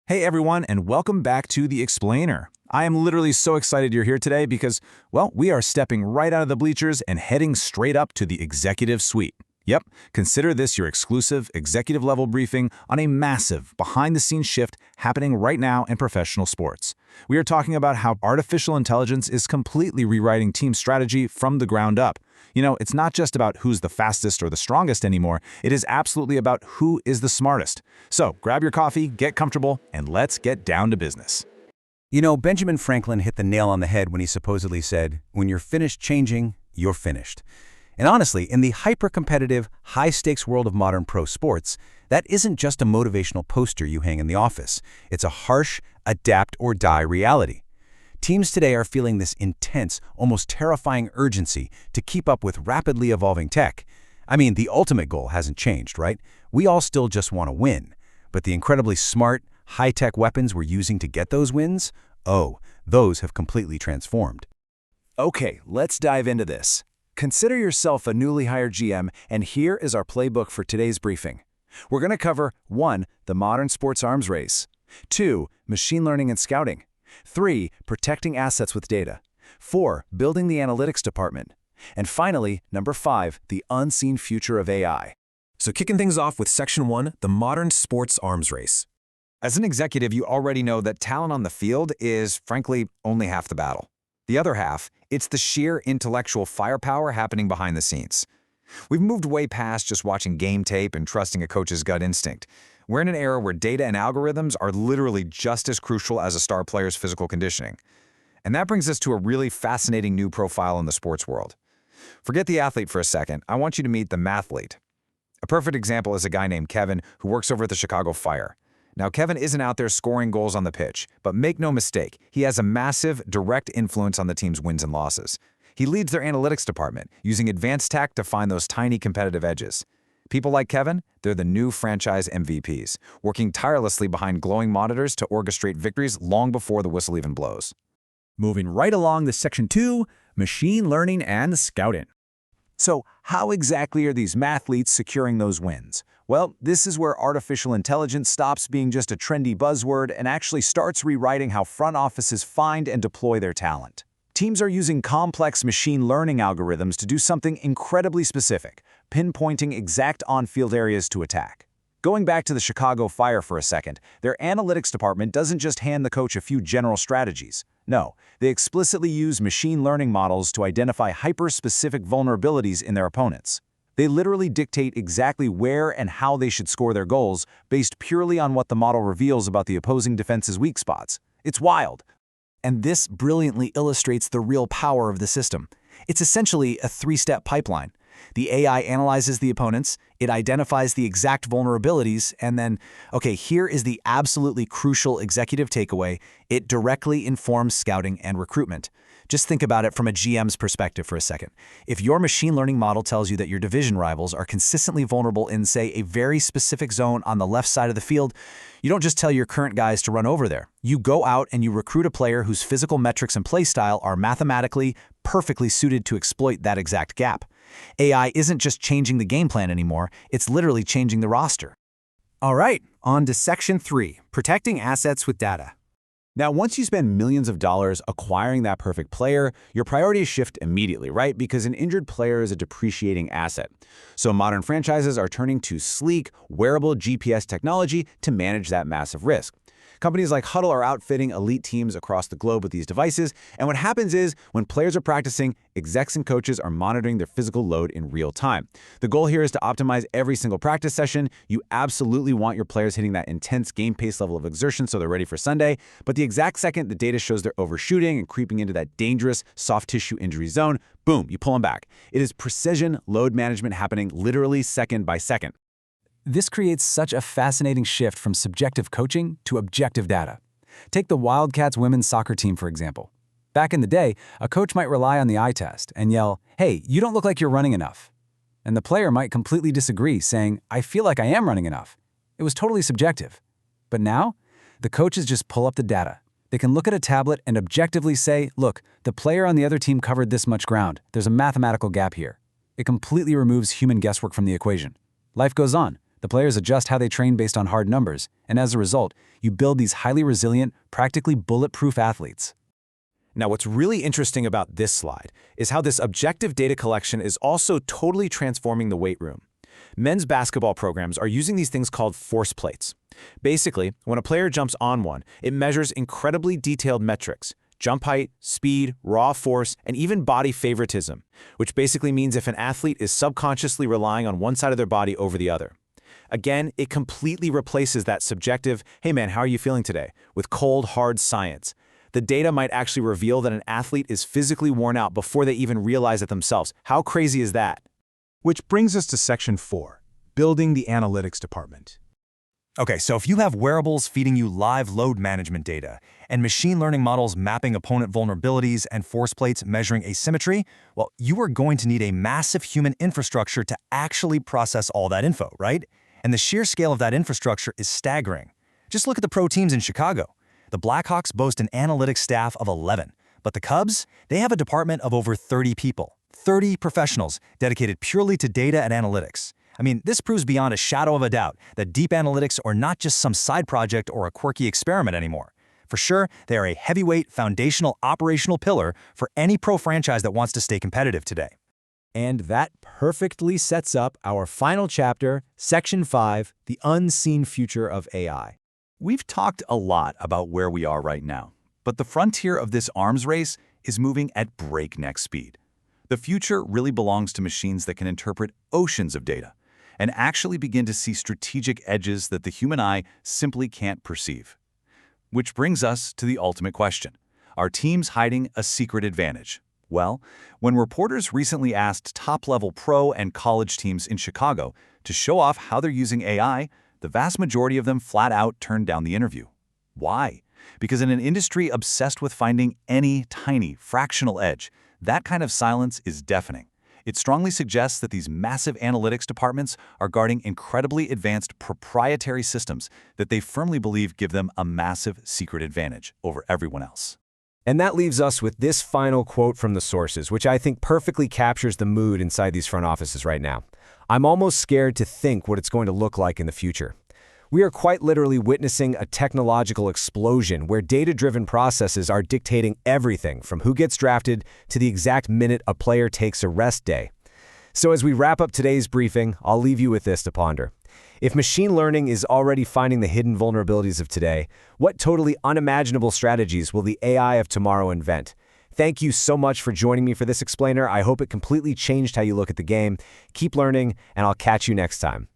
Hey everyone, and welcome back to The Explainer. I am literally so excited you're here today because, well, we are stepping right out of the bleachers and heading straight up to the executive suite. Yep, consider this your exclusive executive-level briefing on a massive, behind-the-scenes shift happening right now in professional sports. We are talking about how artificial intelligence is completely rewriting team strategy from the ground up. You know, it's not just about who's the fastest or the strongest anymore, it is absolutely about who is the smartest. So, grab your coffee, get comfortable, and let's get down to business. You know, Benjamin Franklin hit the nail on the head when he supposedly said, "When you're finished changing, you're finished." And honestly, in the hyper-competitive, high-stakes world of modern pro sports, that isn't just a motivational poster you hang in the office. It's a harsh, adapt-or-die reality. Teams today are feeling this intense, almost terrifying urgency to keep up with rapidly evolving tech. I mean, the ultimate goal hasn't changed, right? We all still just want to win. But the incredibly smart, high-tech weapons we're using to get those wins? Oh, those have completely transformed. Okay, let's dive into this. Consider yourself a newly hired GM, and here is our playbook for today's briefing. We're going to cover 1. The modern sports arms race. 2. Machine learning and scouting. 3. Protecting assets with data. 4. Building the analytics department. And finally, number 5. The unseen future of AI. So kicking things off with Section 1, the modern sports arms race. As an executive, you already know that talent on the field is, frankly, only half the battle. The other half, it's the sheer intellectual firepower happening behind the scenes. We've moved way past just watching game tape and trusting a coach's gut instinct. We're in an era where data and algorithms are literally just as crucial as a star player's physical conditioning. And that brings us to a really fascinating new profile in the sports world. Forget the athlete for a second. I want you to meet the mathlete. A perfect example is a guy named Kevin who works over at the Chicago Fire. Now, Kevin isn't out there scoring goals on the pitch, but make no mistake, he has a massive, direct influence on the team's wins and losses. He leads their analytics department, using advanced tech to find those tiny competitive edges. People like Kevin, they're the new franchise MVPs, working tirelessly behind glowing monitors to orchestrate victories long before the whistle even blows. Moving right along to Section 2, machine learning and scouting. So, how exactly are these mathletes securing those wins? Well, this is where artificial intelligence stops being just a trendy buzzword and actually starts rewriting how front offices find and deploy their talent. Teams are using complex machine learning algorithms to do something incredibly specific, pinpointing exact on-field areas to attack. Going back to the Chicago Fire for a second, their analytics department doesn't just hand the coach a few general strategies. No, they explicitly use machine learning models to identify hyper-specific vulnerabilities in their opponents. They literally dictate exactly where and how they should score their goals based purely on what the model reveals about the opposing defense's weak spots. It's wild. And this brilliantly illustrates the real power of the system. It's essentially a three-step pipeline. The AI analyzes the opponents, it identifies the exact vulnerabilities, and then, okay, here is the absolutely crucial executive takeaway, it directly informs scouting and recruitment. Just think about it from a GM's perspective for a second. If your machine learning model tells you that your division rivals are consistently vulnerable in, say, a very specific zone on the left side of the field, you don't just tell your current guys to run over there. You go out and you recruit a player whose physical metrics and play style are mathematically perfectly suited to exploit that exact gap. AI isn't just changing the game plan anymore, it's literally changing the roster. All right, on to Section 3, protecting assets with data. Now, once you spend millions of dollars acquiring that perfect player, your priorities shift immediately, right? Because an injured player is a depreciating asset. So modern franchises are turning to sleek, wearable GPS technology to manage that massive risk. Companies like Huddle are outfitting elite teams across the globe with these devices, and what happens is, when players are practicing, execs and coaches are monitoring their physical load in real time. The goal here is to optimize every single practice session. You absolutely want your players hitting that intense game pace level of exertion so they're ready for Sunday, but the exact second the data shows they're overshooting and creeping into that dangerous soft tissue injury zone, boom, you pull them back. It is precision load management happening literally second by second. This creates such a fascinating shift from subjective coaching to objective data. Take the Wildcats women's soccer team, for example. Back in the day, a coach might rely on the eye test and yell, "Hey, you don't look like you're running enough." And the player might completely disagree, saying, "I feel like I am running enough." It was totally subjective. But now, the coaches just pull up the data. They can look at a tablet and objectively say, "Look, the player on the other team covered this much ground. There's a mathematical gap here." It completely removes human guesswork from the equation. Life goes on. The players adjust how they train based on hard numbers, and as a result, you build these highly resilient, practically bulletproof athletes. Now, what's really interesting about this slide is how this objective data collection is also totally transforming the weight room. Men's basketball programs are using these things called force plates. Basically, when a player jumps on one, it measures incredibly detailed metrics: jump height, speed, raw force, and even body favoritism, which basically means if an athlete is subconsciously relying on one side of their body over the other. Again, it completely replaces that subjective, "Hey man, how are you feeling today?" with cold, hard science. The data might actually reveal that an athlete is physically worn out before they even realize it themselves. How crazy is that? Which brings us to Section 4, building the analytics department. Okay, so if you have wearables feeding you live load management data and machine learning models mapping opponent vulnerabilities and force plates measuring asymmetry, well, you are going to need a massive human infrastructure to actually process all that info, right? And the sheer scale of that infrastructure is staggering. Just look at the pro teams in Chicago. The Blackhawks boast an analytics staff of 11, but the Cubs, they have a department of over 30 people, 30 professionals dedicated purely to data and analytics. I mean, this proves beyond a shadow of a doubt that deep analytics are not just some side project or a quirky experiment anymore. For sure, they are a heavyweight, foundational, operational pillar for any pro franchise that wants to stay competitive today. And that perfectly sets up our final chapter, Section 5, the unseen future of AI. We've talked a lot about where we are right now, but the frontier of this arms race is moving at breakneck speed. The future really belongs to machines that can interpret oceans of data and actually begin to see strategic edges that the human eye simply can't perceive. Which brings us to the ultimate question. Are teams hiding a secret advantage? Well, when reporters recently asked top-level pro and college teams in Chicago to show off how they're using AI, the vast majority of them flat out turned down the interview. Why? Because in an industry obsessed with finding any tiny, fractional edge, that kind of silence is deafening. It strongly suggests that these massive analytics departments are guarding incredibly advanced proprietary systems that they firmly believe give them a massive secret advantage over everyone else. And that leaves us with this final quote from the sources, which I think perfectly captures the mood inside these front offices right now. I'm almost scared to think what it's going to look like in the future. We are quite literally witnessing a technological explosion where data-driven processes are dictating everything from who gets drafted to the exact minute a player takes a rest day. So as we wrap up today's briefing, I'll leave you with this to ponder. If machine learning is already finding the hidden vulnerabilities of today, what totally unimaginable strategies will the AI of tomorrow invent? Thank you so much for joining me for this explainer. I hope it completely changed how you look at the game. Keep learning, and I'll catch you next time.